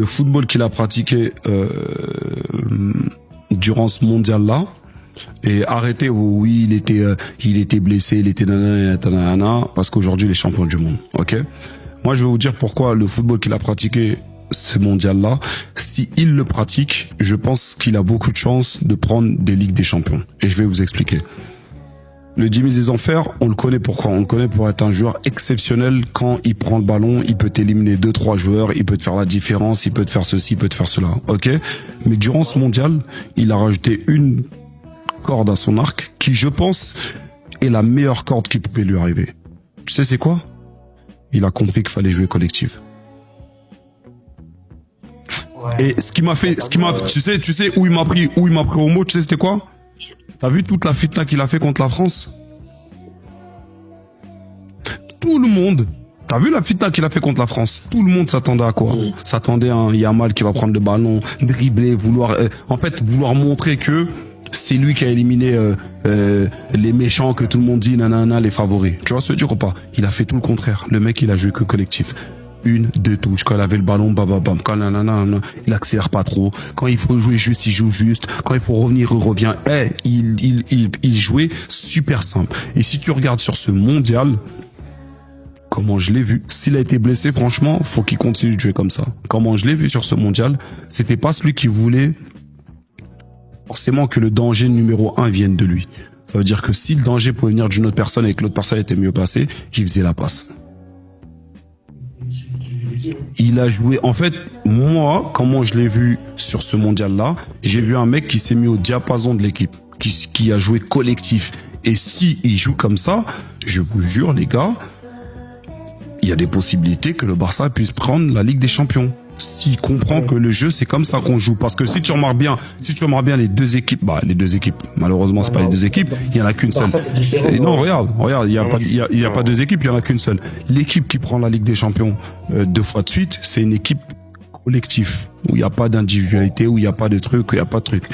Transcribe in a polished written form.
Le football qu'il a pratiqué durant ce mondial-là, et arrêtez, oui, il était blessé, il était nanana, parce qu'aujourd'hui, il est champion du monde, ok? Moi, je vais vous dire pourquoi le football qu'il a pratiqué ce mondial-là, si il le pratique, je pense qu'il a beaucoup de chances de prendre des Ligues des Champions. Et je vais vous expliquer. Le Jimmy des Enfers, on le connaît pourquoi? On le connaît pour être un joueur exceptionnel. Quand il prend le ballon, il peut éliminer 2-3 joueurs, il peut te faire la différence, il peut te faire ceci, il peut te faire cela, ok? Mais durant ce mondial, il a rajouté une corde à son arc qui, je pense, est la meilleure corde qui pouvait lui arriver. Tu sais c'est quoi? Il a compris qu'il fallait jouer collectif. Ouais. Et tu sais où il m'a pris au mot, tu sais c'était quoi? T'as vu toute la fitna qu'il a fait contre la France? Tout le monde, t'as vu la fitna qu'il a fait contre la France? Tout le monde s'attendait à quoi? S'attendait à un Yamal qui va prendre le ballon, dribbler, vouloir montrer que c'est lui qui a éliminé les méchants que tout le monde dit nanana, les favoris. Tu vois ce que je veux dire ou pas? Il a fait tout le contraire. Le mec, il a joué que collectif. 1, 2 touches. Quand il avait le ballon, bam. Quand nanana, il accélère pas trop. Quand il faut jouer juste, il joue juste. Quand il faut revenir, il revient. Il jouait super simple. Et si tu regardes sur ce mondial, comment je l'ai vu, s'il a été blessé, franchement, faut qu'il continue de jouer comme ça. Comment je l'ai vu sur ce mondial, c'était pas celui qui voulait forcément que le danger numéro 1 vienne de lui. Ça veut dire que si le danger pouvait venir d'une autre personne et que l'autre personne était mieux passée, il faisait la passe. Il a joué, en fait, moi, comment je l'ai vu sur ce mondial-là, j'ai vu un mec qui s'est mis au diapason de l'équipe, qui a joué collectif. Et si il joue comme ça, je vous jure, les gars, il y a des possibilités que le Barça puisse prendre la Ligue des Champions. S'il comprend que le jeu, c'est comme ça qu'on joue. Parce que si tu remarques bien les deux équipes, malheureusement, c'est pas les deux équipes, il y en a qu'une seule. Et non, regarde, il y a pas deux équipes, il y en a qu'une seule. L'équipe qui prend la Ligue des Champions 2 fois de suite, c'est une équipe collective, où il n'y a pas d'individualité, où il n'y a pas de truc, où il n'y a pas de truc.